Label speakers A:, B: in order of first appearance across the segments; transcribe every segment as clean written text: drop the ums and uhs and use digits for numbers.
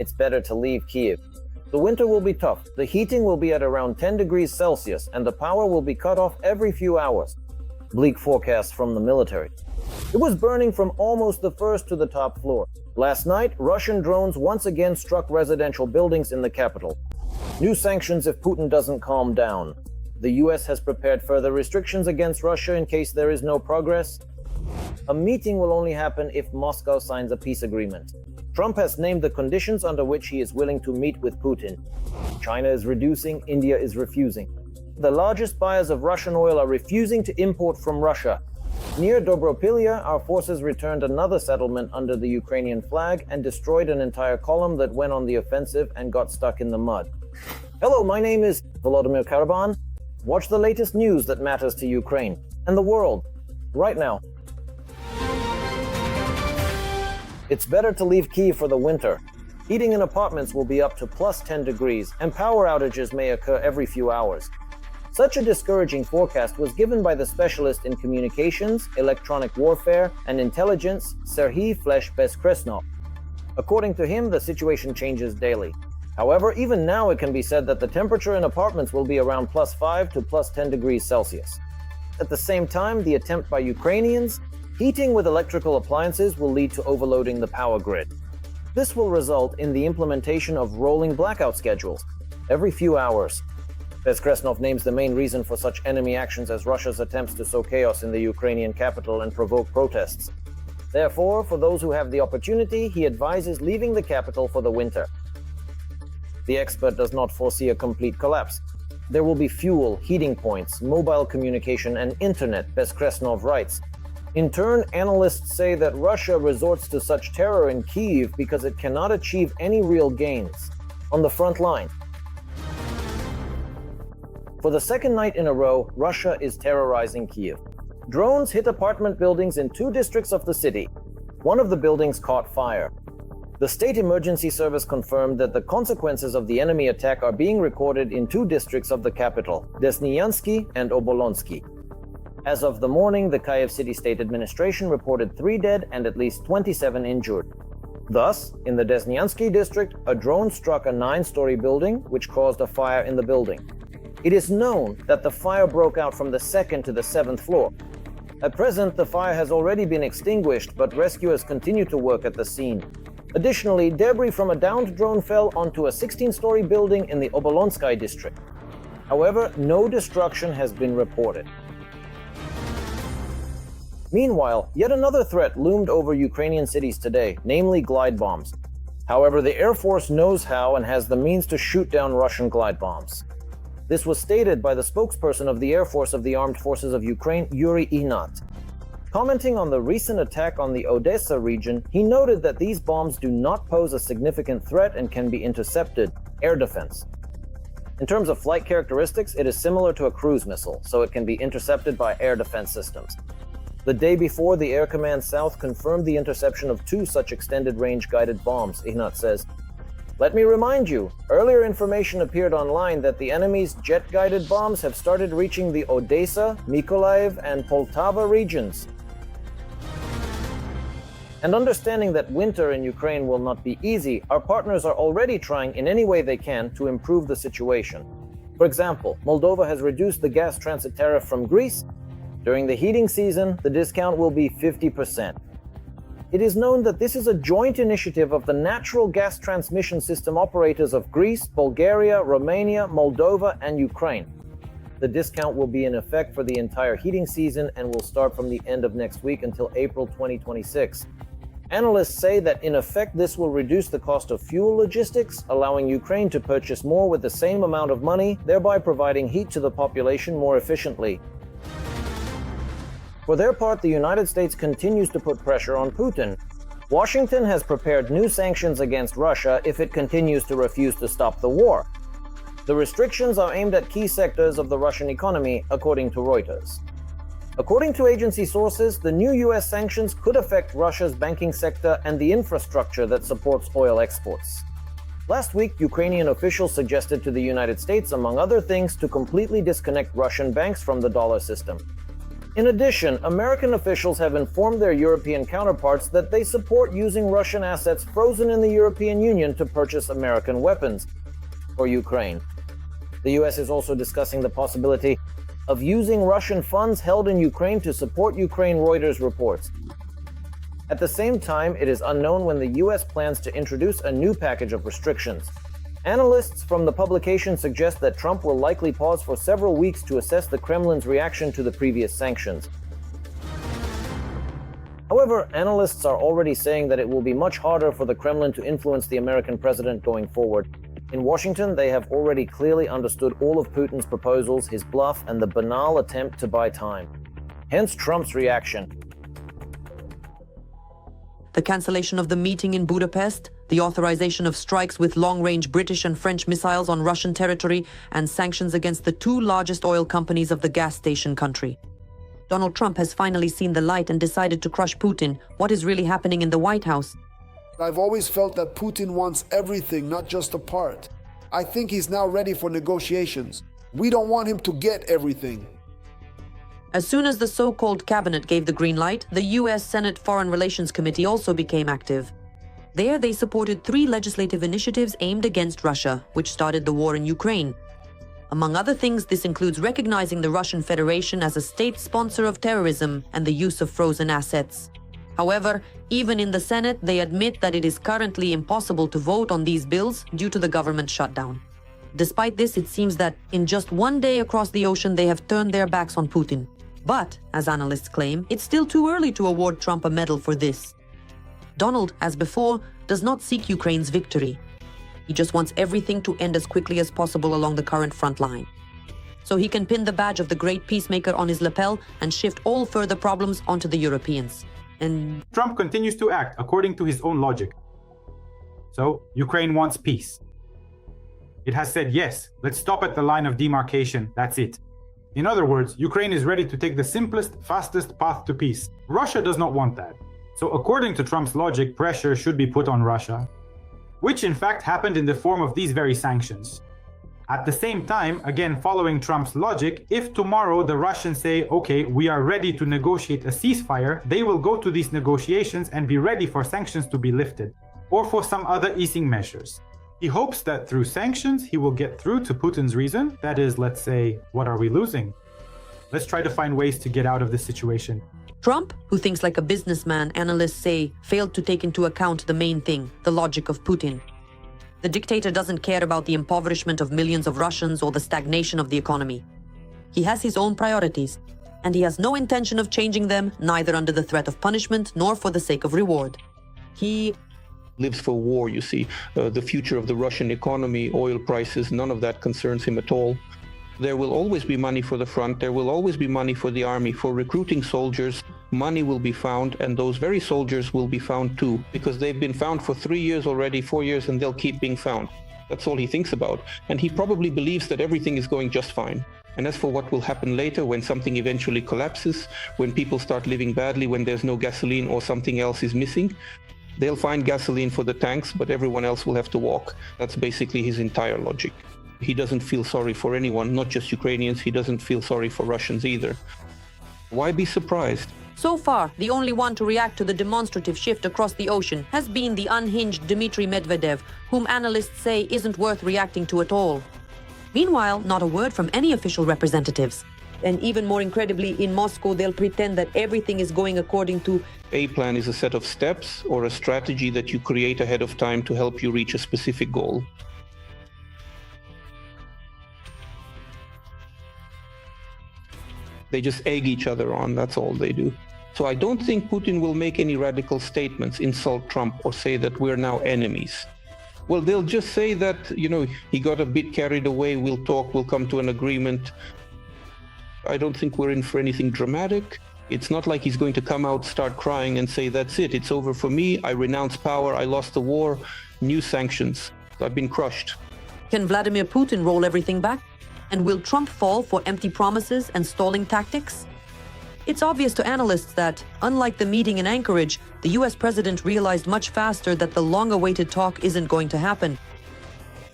A: it's better to leave Kyiv. The winter will be tough. The heating will be at around 10 degrees Celsius, and the power will be cut off every few hours. Bleak forecast from the military. It was burning from almost the first to the top floor. Last night, Russian drones once again struck residential buildings in the capital. New sanctions if Putin doesn't calm down. The US has prepared further restrictions against Russia in case there is no progress. A meeting will only happen if Moscow signs a peace agreement. Trump has named the conditions under which he is willing to meet with Putin. China is reducing, India is refusing. The largest buyers of Russian oil are refusing to import from Russia. Near Dobropillia, our forces returned another settlement under the Ukrainian flag and destroyed an entire column that went on the offensive and got stuck in the mud. Hello, my name is Volodymyr Karaban. Watch the latest news that matters to Ukraine and the world right now. It's better to leave Kyiv for the winter. Heating in apartments will be up to plus 10 degrees, and power outages may occur every few hours. Such a discouraging forecast was given by the specialist in communications, electronic warfare, and intelligence, Serhiy Bezkresnov. According to him, the situation changes daily. However, even now it can be said that the temperature in apartments will be around plus 5 to plus 10 degrees Celsius. At the same time, the attempt by Ukrainians, heating with electrical appliances will lead to overloading the power grid. This will result in the implementation of rolling blackout schedules every few hours. Bezkresnov names the main reason for such enemy actions as Russia's attempts to sow chaos in the Ukrainian capital and provoke protests. Therefore, for those who have the opportunity, he advises leaving the capital for the winter. The expert does not foresee a complete collapse. There will be fuel, heating points, mobile communication, and internet, Bezkresnov writes. In turn, analysts say that Russia resorts to such terror in Kyiv because it cannot achieve any real gains on the front line. For the second night in a row, Russia is terrorizing Kyiv. Drones hit apartment buildings in 2 districts of the city. One of the buildings caught fire. The State Emergency Service confirmed that the consequences of the enemy attack are being recorded in 2 districts of the capital, Desnyansky and Obolonsky. As of the morning, the Kyiv City State Administration reported 3 dead and at least 27 injured. Thus, in the Desnyansky district, a drone struck a 9-story building, which caused a fire in the building. It is known that the fire broke out from the 2nd to the 7th floor. At present, the fire has already been extinguished, but rescuers continue to work at the scene. Additionally, debris from a downed drone fell onto a 16-story building in the Obolonsky district. However, no destruction has been reported. Meanwhile, yet another threat loomed over Ukrainian cities today, namely glide bombs. However, the Air Force knows how and has the means to shoot down Russian glide bombs. This was stated by the spokesperson of the Air Force of the Armed Forces of Ukraine, Yuri Ihnat. Commenting on the recent attack on the Odessa region, he noted that these bombs do not pose a significant threat and can be intercepted, air defense. In terms of flight characteristics, it is similar to a cruise missile, so it can be intercepted by air defense systems. The day before, the Air Command South confirmed the interception of 2 such extended-range guided bombs, Ihnat says. Let me remind you, earlier information appeared online that the enemy's jet-guided bombs have started reaching the Odessa, Mykolaiv, and Poltava regions. And understanding that winter in Ukraine will not be easy, our partners are already trying in any way they can to improve the situation. For example, Moldova has reduced the gas transit tariff from Greece. During the heating season, the discount will be 50%. It is known that this is a joint initiative of the natural gas transmission system operators of Greece, Bulgaria, Romania, Moldova, and Ukraine. The discount will be in effect for the entire heating season and will start from the end of next week until April 2026. Analysts say that in effect this will reduce the cost of fuel logistics, allowing Ukraine to purchase more with the same amount of money, thereby providing heat to the population more efficiently. For their part, the United States continues to put pressure on Putin. Washington has prepared new sanctions against Russia if it continues to refuse to stop the war. The restrictions are aimed at key sectors of the Russian economy, according to Reuters. According to agency sources, the new U.S. sanctions could affect Russia's banking sector and the infrastructure that supports oil exports. Last week, Ukrainian officials suggested to the United States, among other things, to completely disconnect Russian banks from the dollar system. In addition, American officials have informed their European counterparts that they support using Russian assets frozen in the European Union to purchase American weapons for Ukraine. The US is also discussing the possibility of using Russian funds held in Ukraine to support Ukraine, Reuters reports. At the same time, it is unknown when the US plans to introduce a new package of restrictions. Analysts from the publication suggest that Trump will likely pause for several weeks to assess the Kremlin's reaction to the previous sanctions. However, analysts are already saying that it will be much harder for the Kremlin to influence the American president going forward. In Washington, they have already clearly understood all of Putin's proposals, his bluff, and the banal attempt to buy time. Hence Trump's reaction.
B: The cancellation of the meeting in Budapest, the authorization of strikes with long-range British and French missiles on Russian territory, and sanctions against the two largest oil companies of the gas station country. Donald Trump has finally seen the light and decided to crush Putin. What is really happening in the White House?
C: I've always felt that Putin wants everything, not just a part. I think he's now ready for negotiations. We don't want him to get everything.
B: As soon as the so-called cabinet gave the green light, the U.S. Senate Foreign Relations Committee also became active. There, they supported 3 legislative initiatives aimed against Russia, which started the war in Ukraine. Among other things, this includes recognizing the Russian Federation as a state sponsor of terrorism and the use of frozen assets. However, even in the Senate, they admit that it is currently impossible to vote on these bills due to the government shutdown. Despite this, it seems that in just one day across the ocean, they have turned their backs on Putin. But, as analysts claim, it's still too early to award Trump a medal for this. Donald, as before, does not seek Ukraine's victory. He just wants everything to end as quickly as possible along the current front line, so he can pin the badge of the great peacemaker on his lapel and shift all further problems onto the Europeans. And
D: Trump continues to act according to his own logic. So, Ukraine wants peace. It has said, yes, let's stop at the line of demarcation, that's it. In other words, Ukraine is ready to take the simplest, fastest path to peace. Russia does not want that. So according to Trump's logic, pressure should be put on Russia, which in fact happened in the form of these very sanctions. At the same time, again following Trump's logic, if tomorrow the Russians say, okay, we are ready to negotiate a ceasefire, they will go to these negotiations and be ready for sanctions to be lifted, or for some other easing measures. He hopes that through sanctions, he will get through to Putin's reason. That is, let's say, what are we losing? Let's try to find ways to get out of this situation.
B: Trump, who thinks like a businessman, analysts say, failed to take into account the main thing, the logic of Putin. The dictator doesn't care about the impoverishment of millions of Russians or the stagnation of the economy. He has his own priorities, and he has no intention of changing them, neither under the threat of punishment nor for the sake of reward. He
E: lives for war, you see. The future of the Russian economy, oil prices, none of that concerns him at all. There will always be money for the front, there will always be money for the army, for recruiting soldiers. Money will be found, and those very soldiers will be found too, because they've been found for 3 years already, 4 years, and they'll keep being found. That's all he thinks about. And he probably believes that everything is going just fine. And as for what will happen later, when something eventually collapses, when people start living badly, when there's no gasoline or something else is missing, they'll find gasoline for the tanks, but everyone else will have to walk. That's basically his entire logic. He doesn't feel sorry for anyone, not just Ukrainians. He doesn't feel sorry for Russians either. Why be surprised?
B: So far, the only one to react to the demonstrative shift across the ocean has been the unhinged Dmitry Medvedev, whom analysts say isn't worth reacting to at all. Meanwhile, not a word from any official representatives. And even more incredibly, in Moscow, they'll pretend that everything is going according to...
E: A plan is a set of steps or a strategy that you create ahead of time to help you reach a specific goal. They just egg each other on, that's all they do. So I don't think Putin will make any radical statements, insult Trump, or say that we're now enemies. Well, they'll just say that, he got a bit carried away, we'll talk, we'll come to an agreement. I don't think we're in for anything dramatic. It's not like he's going to come out, start crying and say, that's it, it's over for me, I renounce power, I lost the war, new sanctions, I've been crushed.
B: Can Vladimir Putin roll everything back? And will Trump fall for empty promises and stalling tactics? It's obvious to analysts that, unlike the meeting in Anchorage, the US president realized much faster that the long-awaited talk isn't going to happen.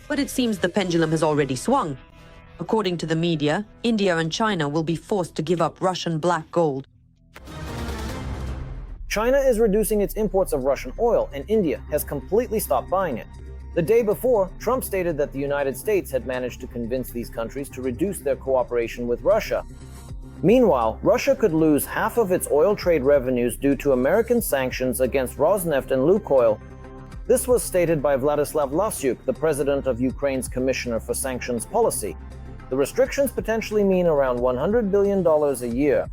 B: But it seems the pendulum has already swung. According to the media, India and China will be forced to give up Russian black gold.
A: China is reducing its imports of Russian oil, and India has completely stopped buying it. The day before, Trump stated that the United States had managed to convince these countries to reduce their cooperation with Russia. Meanwhile, Russia could lose half of its oil trade revenues due to American sanctions against Rosneft and Lukoil. This was stated by Vladislav Lasyuk, the president of Ukraine's Commissioner for Sanctions Policy. The restrictions potentially mean around $100 billion a year,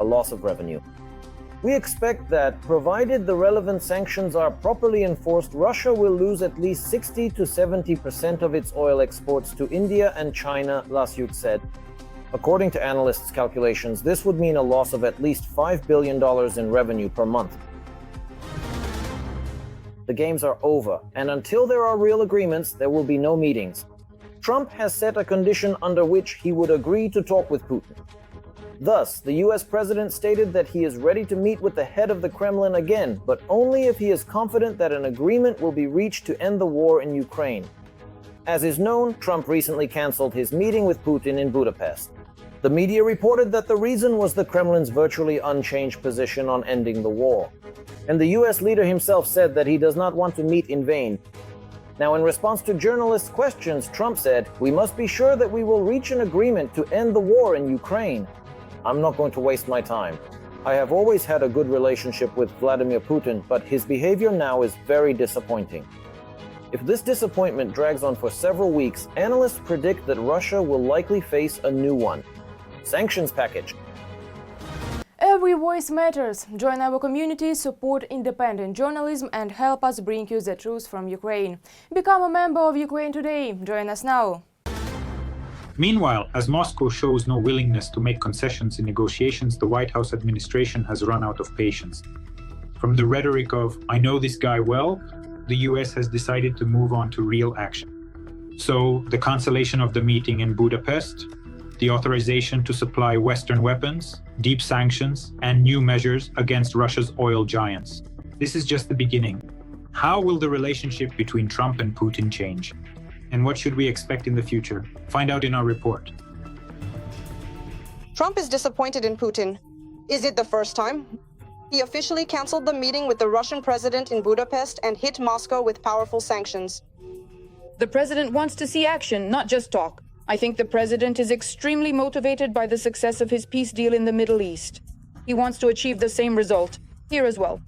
A: a loss of revenue. We expect that, provided the relevant sanctions are properly enforced, Russia will lose at least 60 to 70% of its oil exports to India and China, Lasyuk said. According to analysts' calculations, this would mean a loss of at least $5 billion in revenue per month. The games are over, and until there are real agreements, there will be no meetings. Trump has set a condition under which he would agree to talk with Putin. Thus, the US president stated that he is ready to meet with the head of the Kremlin again, but only if he is confident that an agreement will be reached to end the war in Ukraine. As is known, Trump recently canceled his meeting with Putin in Budapest. The media reported that the reason was the Kremlin's virtually unchanged position on ending the war. And the US leader himself said that he does not want to meet in vain. Now, in response to journalists' questions, Trump said, "We must be sure that we will reach an agreement to end the war in Ukraine. I'm not going to waste my time. I have always had a good relationship with Vladimir Putin, but his behavior now is very disappointing." If this disappointment drags on for several weeks, analysts predict that Russia will likely face a new one. Sanctions package.
F: Every voice matters. Join our community, support independent journalism, and help us bring you the truth from Ukraine. Become a member of Ukraine today. Join us now.
D: Meanwhile, as Moscow shows no willingness to make concessions in negotiations, the White House administration has run out of patience. From the rhetoric of, "I know this guy well," the US has decided to move on to real action. So, the cancellation of the meeting in Budapest, the authorization to supply Western weapons, deep sanctions, and new measures against Russia's oil giants. This is just the beginning. How will the relationship between Trump and Putin change? And what should we expect in the future? Find out in our report.
G: Trump is disappointed in Putin. Is it the first time? He officially canceled the meeting with the Russian president in Budapest and hit Moscow with powerful sanctions.
H: The president wants to see action, not just talk. I think the president is extremely motivated by the success of his peace deal in the Middle East. He wants to achieve the same result, here as well.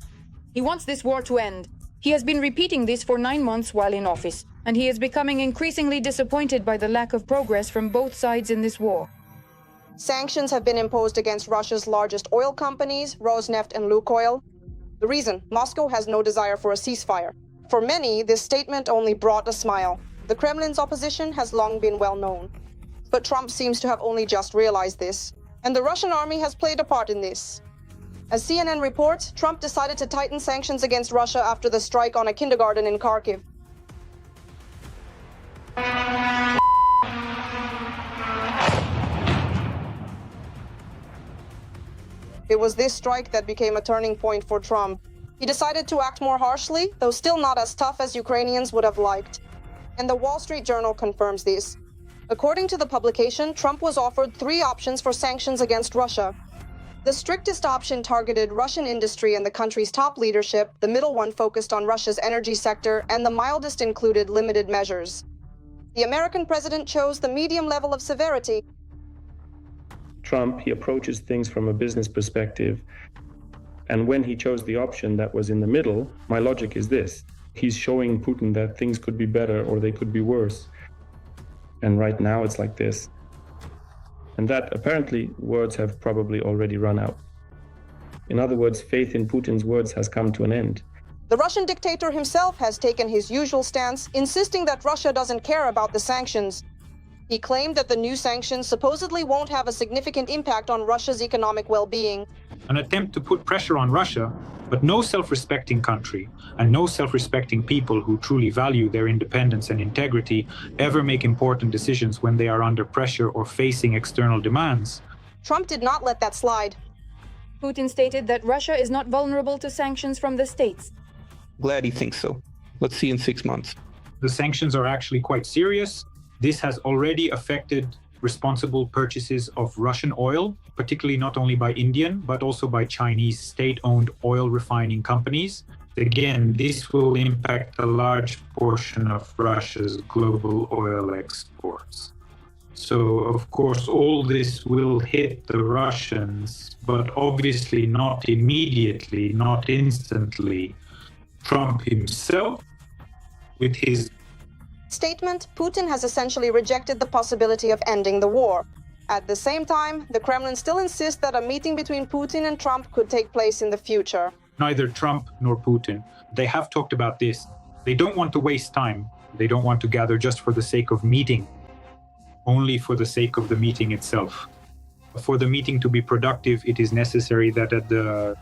H: He wants this war to end. He has been repeating this for 9 months while in office, and he is becoming increasingly disappointed by the lack of progress from both sides in this war.
G: Sanctions have been imposed against Russia's largest oil companies, Rosneft and Lukoil. The reason? Moscow has no desire for a ceasefire. For many, this statement only brought a smile. The Kremlin's opposition has long been well known. But Trump seems to have only just realized this, and the Russian army has played a part in this. As CNN reports, Trump decided to tighten sanctions against Russia after the strike on a kindergarten in Kharkiv. It was this strike that became a turning point for Trump. He decided to act more harshly, though still not as tough as Ukrainians would have liked. And the Wall Street Journal confirms this. According to the publication, Trump was offered 3 options for sanctions against Russia. The strictest option targeted Russian industry and the country's top leadership, the middle one focused on Russia's energy sector, and the mildest included limited measures. The American president chose the medium level of severity.
I: Trump, he approaches things from a business perspective. And when he chose the option that was in the middle, my logic is this. He's showing Putin that things could be better or they could be worse. And right now it's like this. And that apparently words have probably already run out. In other words, faith in Putin's words has come to an end.
G: The Russian dictator himself has taken his usual stance, insisting that Russia doesn't care about the sanctions. He claimed that the new sanctions supposedly won't have a significant impact on Russia's economic well-being.
D: An attempt to put pressure on Russia, but no self-respecting country and no self-respecting people who truly value their independence and integrity ever make important decisions when they are under pressure or facing external demands.
G: Trump did not let that slide.
H: Putin stated that Russia is not vulnerable to sanctions from the states.
E: Glad he thinks so. Let's see in 6 months.
D: The sanctions are actually quite serious. This has already affected responsible purchases of Russian oil, particularly not only by Indian, but also by Chinese state-owned oil refining companies. Again, this will impact a large portion of Russia's global oil exports. So, of course, all this will hit the Russians, but obviously not immediately, not instantly. Trump himself, with his
G: statement, Putin has essentially rejected the possibility of ending the war. At the same time, the Kremlin still insists that a meeting between Putin and Trump could take place in the future.
D: Neither Trump nor Putin, they have talked about this. They don't want to waste time. They don't want to gather just for the sake of meeting, only for the sake of the meeting itself. For the meeting to be productive, it is necessary that at the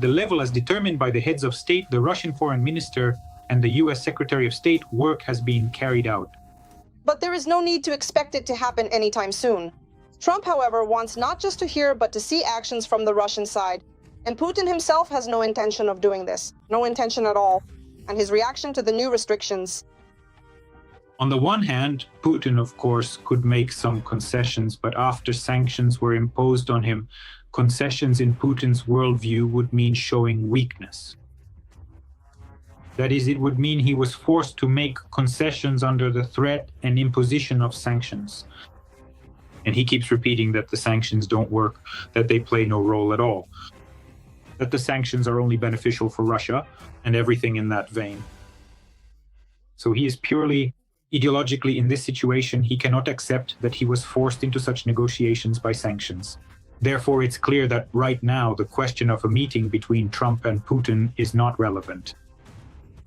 D: level as determined by the heads of state, the Russian foreign minister and the US Secretary of State, work has been carried out.
G: But there is no need to expect it to happen anytime soon. Trump, however, wants not just to hear but to see actions from the Russian side. And Putin himself has no intention of doing this, no intention at all. And his reaction to the new restrictions.
D: On the one hand, Putin, of course, could make some concessions, but after sanctions were imposed on him, concessions in Putin's worldview would mean showing weakness. That is, it would mean he was forced to make concessions under the threat and imposition of sanctions. And he keeps repeating that the sanctions don't work, that they play no role at all, that the sanctions are only beneficial for Russia, and everything in that vein. So he is purely ideologically in this situation. He cannot accept that he was forced into such negotiations by sanctions. Therefore, it's clear that right now the question of a meeting between Trump and Putin is not relevant.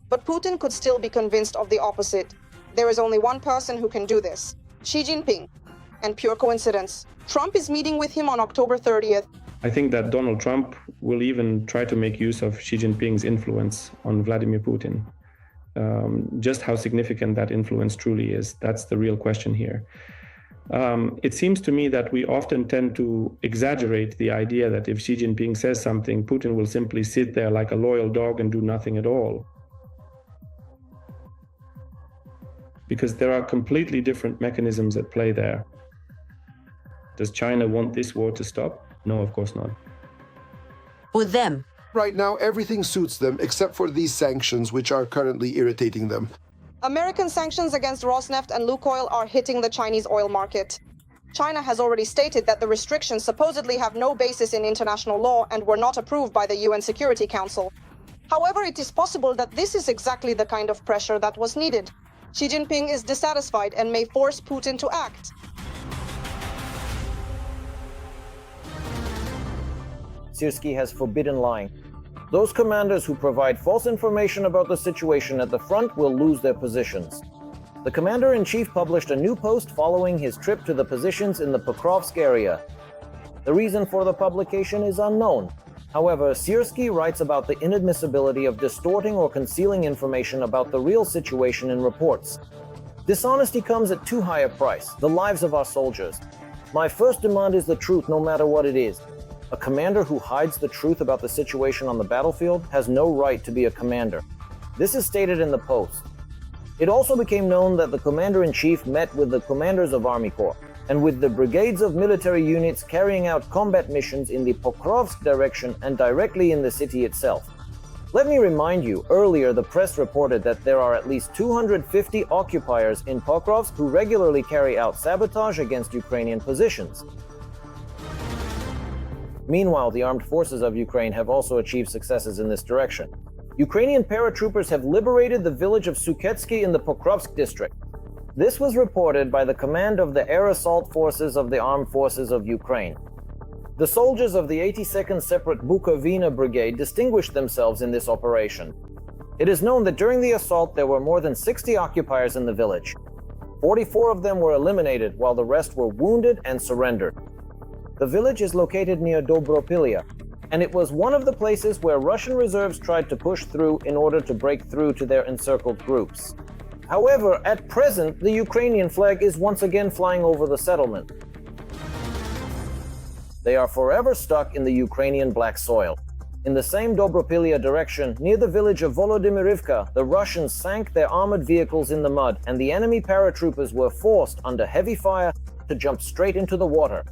G: But Putin could still be convinced of the opposite. There is only one person who can do this, Xi Jinping. And pure coincidence, Trump is meeting with him on October 30th.
I: I think that Donald Trump will even try to make use of Xi Jinping's influence on Vladimir Putin. Just how significant that influence truly is, that's the real question here. It seems to me that we often tend to exaggerate the idea that if Xi Jinping says something, Putin will simply sit there like a loyal dog and do nothing at all. Because there are completely different mechanisms at play there. Does China want this war to stop? No, of course not.
B: For them,
C: Right now, everything suits them except for these sanctions, which are currently irritating them.
G: American sanctions against Rosneft and Lukoil are hitting the Chinese oil market. China has already stated that the restrictions supposedly have no basis in international law and were not approved by the UN Security Council. However, it is possible that this is exactly the kind of pressure that was needed. Xi Jinping is dissatisfied and may force Putin to act.
A: Sukhetske has forbidden lying. Those commanders who provide false information about the situation at the front will lose their positions. The commander-in-chief published a new post following his trip to the positions in the Pokrovsk area. The reason for the publication is unknown. However, Sukhetske writes about the inadmissibility of distorting or concealing information about the real situation in reports. Dishonesty comes at too high a price, the lives of our soldiers. My first demand is the truth, no matter what it is. A commander who hides the truth about the situation on the battlefield has no right to be a commander. This is stated in the post. It also became known that the commander-in-chief met with the commanders of Army Corps and with the brigades of military units carrying out combat missions in the Pokrovsk direction and directly in the city itself. Let me remind you, earlier the press reported that there are at least 250 occupiers in Pokrovsk who regularly carry out sabotage against Ukrainian positions. Meanwhile, the armed forces of Ukraine have also achieved successes in this direction. Ukrainian paratroopers have liberated the village of Sukhetske in the Pokrovsk district. This was reported by the command of the air assault forces of the armed forces of Ukraine. The soldiers of the 82nd Separate Bukovina Brigade distinguished themselves in this operation. It is known that during the assault there were more than 60 occupiers in the village. 44 of them were eliminated, while the rest were wounded and surrendered. The village is located near Dobropillia, and it was one of the places where Russian reserves tried to push through in order to break through to their encircled groups. However, at present, the Ukrainian flag is once again flying over the settlement. They are forever stuck in the Ukrainian black soil. In the same Dobropillia direction, near the village of Volodymyrivka, the Russians sank their armored vehicles in the mud, and the enemy paratroopers were forced, under heavy fire, to jump straight into the water.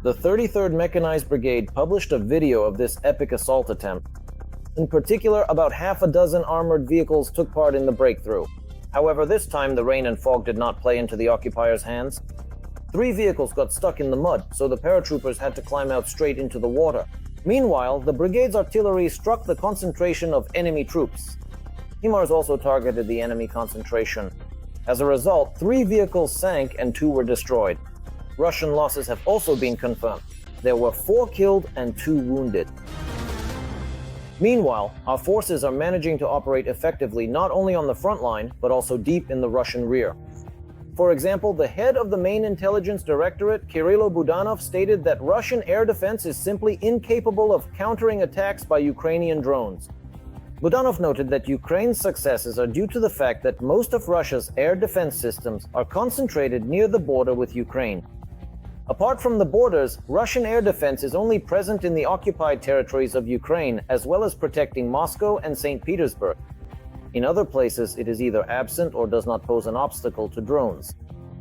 A: The 33rd Mechanized Brigade published a video of this epic assault attempt. In particular, about half a dozen armored vehicles took part in the breakthrough. However, this time the rain and fog did not play into the occupiers' hands. 3 vehicles got stuck in the mud, so the paratroopers had to climb out straight into the water. Meanwhile, the brigade's artillery struck the concentration of enemy troops. HIMARS also targeted the enemy concentration. As a result, 3 vehicles sank and 2 were destroyed. Russian losses have also been confirmed. There were 4 killed and 2 wounded. Meanwhile, our forces are managing to operate effectively not only on the front line, but also deep in the Russian rear. For example, the head of the main intelligence directorate, Kyrylo Budanov, stated that Russian air defense is simply incapable of countering attacks by Ukrainian drones. Budanov noted that Ukraine's successes are due to the fact that most of Russia's air defense systems are concentrated near the border with Ukraine. Apart from the borders, Russian air defense is only present in the occupied territories of Ukraine, as well as protecting Moscow and St. Petersburg. In other places, it is either absent or does not pose an obstacle to drones.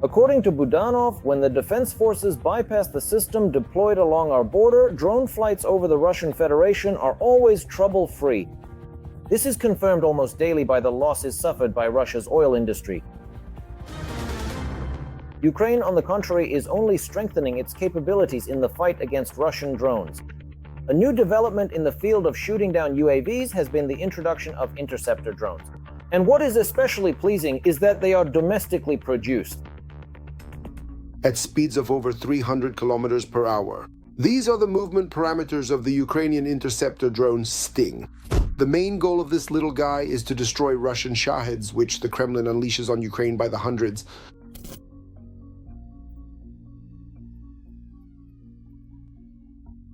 A: According to Budanov, when the defense forces bypass the system deployed along our border, drone flights over the Russian Federation are always trouble-free. This is confirmed almost daily by the losses suffered by Russia's oil industry. Ukraine, on the contrary, is only strengthening its capabilities in the fight against Russian drones. A new development in the field of shooting down UAVs has been the introduction of interceptor drones. And what is especially pleasing is that they are domestically produced.
C: At speeds of over 300 kilometers per hour. These are the movement parameters of the Ukrainian interceptor drone Sting. The main goal of this little guy is to destroy Russian Shaheeds, which the Kremlin unleashes on Ukraine by the hundreds.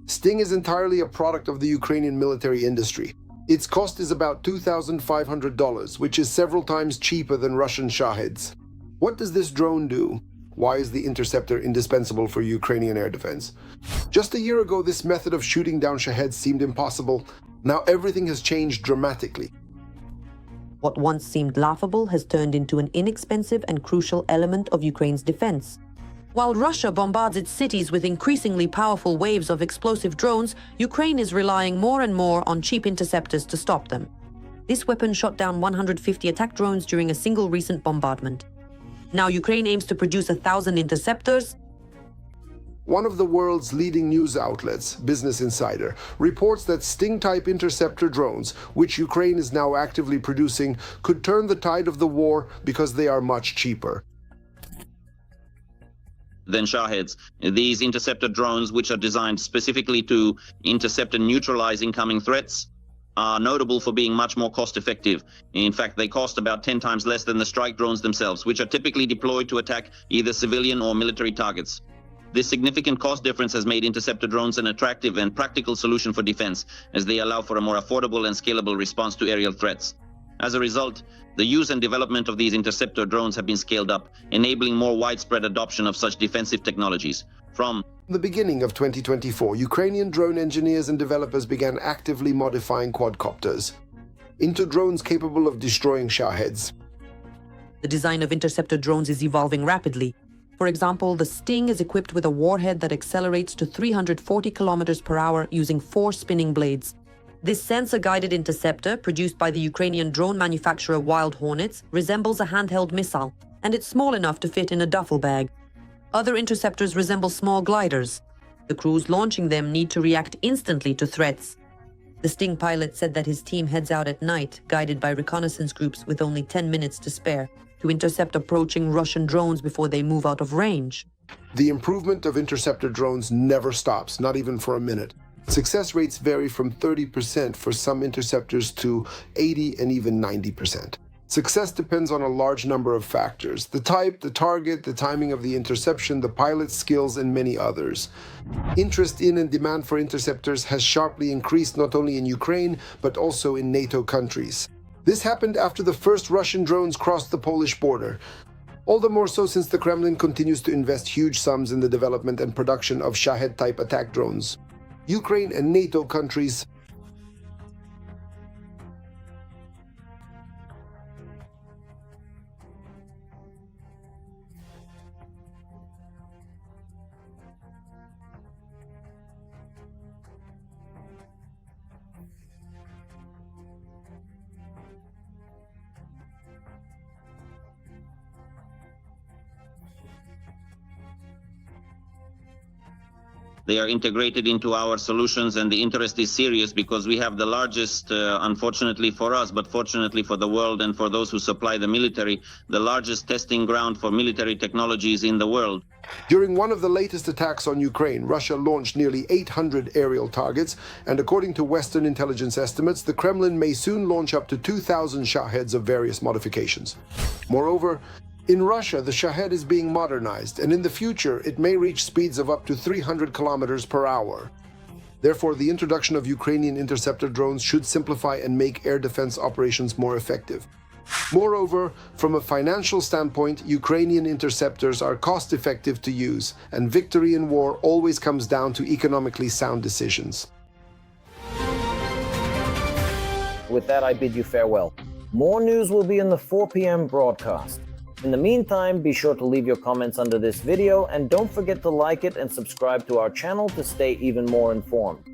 C: Sting is entirely a product of the Ukrainian military industry. Its cost is about $2,500, which is several times cheaper than Russian Shaheeds. What does this drone do? Why is the interceptor indispensable for Ukrainian air defense? Just a year ago, this method of shooting down Shaheeds seemed impossible. Now everything has changed dramatically.
B: What once seemed laughable has turned into an inexpensive and crucial element of Ukraine's defense. While Russia bombards its cities with increasingly powerful waves of explosive drones, Ukraine is relying more and more on cheap interceptors to stop them. This weapon shot down 150 attack drones during a single recent bombardment. Now Ukraine aims to produce 1,000 interceptors.
C: One of the world's leading news outlets, Business Insider, reports that Sting-type interceptor drones, which Ukraine is now actively producing, could turn the tide of the war because they are much cheaper
J: than Shaheeds. These interceptor drones, which are designed specifically to intercept and neutralize incoming threats, are notable for being much more cost-effective. In fact, they cost about 10 times less than the strike drones themselves, which are typically deployed to attack either civilian or military targets. This significant cost difference has made interceptor drones an attractive and practical solution for defense, as they allow for a more affordable and scalable response to aerial threats. As a result, the use and development of these interceptor drones have been scaled up, enabling more widespread adoption of such defensive technologies. From
C: the beginning of 2024, Ukrainian drone engineers and developers began actively modifying quadcopters into drones capable of destroying Shaheeds.
B: The design of interceptor drones is evolving rapidly. For example, the Sting is equipped with a warhead that accelerates to 340 kilometers per hour using 4 spinning blades. This sensor-guided interceptor, produced by the Ukrainian drone manufacturer Wild Hornets, resembles a handheld missile, and it's small enough to fit in a duffel bag. Other interceptors resemble small gliders. The crews launching them need to react instantly to threats. The Sting pilot said that his team heads out at night, guided by reconnaissance groups with only 10 minutes to spare, to intercept approaching Russian drones before they move out of range.
C: The improvement of interceptor drones never stops, not even for a minute. Success rates vary from 30% for some interceptors to 80 and even 90%. Success depends on a large number of factors: the type, the target, the timing of the interception, the pilot's skills, and many others. Interest in and demand for interceptors has sharply increased not only in Ukraine, but also in NATO countries. This happened after the first Russian drones crossed the Polish border. All the more so since the Kremlin continues to invest huge sums in the development and production of Shahed-type attack drones. Ukraine and NATO countries
J: They are integrated into our solutions, and the interest is serious because we have the largest, unfortunately for us, but fortunately for the world and for those who supply the military, the largest testing ground for military technologies in the world.
C: During one of the latest attacks on Ukraine, Russia launched nearly 800 aerial targets, and according to Western intelligence estimates, the Kremlin may soon launch up to 2,000 Shaheds of various modifications. Moreover, in Russia, the Shahed is being modernized, and in the future, it may reach speeds of up to 300 kilometers per hour. Therefore, the introduction of Ukrainian interceptor drones should simplify and make air defense operations more effective. Moreover, from a financial standpoint, Ukrainian interceptors are cost-effective to use, and victory in war always comes down to economically sound decisions.
A: With that, I bid you farewell. More news will be in the 4 p.m. broadcast. In the meantime, be sure to leave your comments under this video, and don't forget to like it and subscribe to our channel to stay even more informed.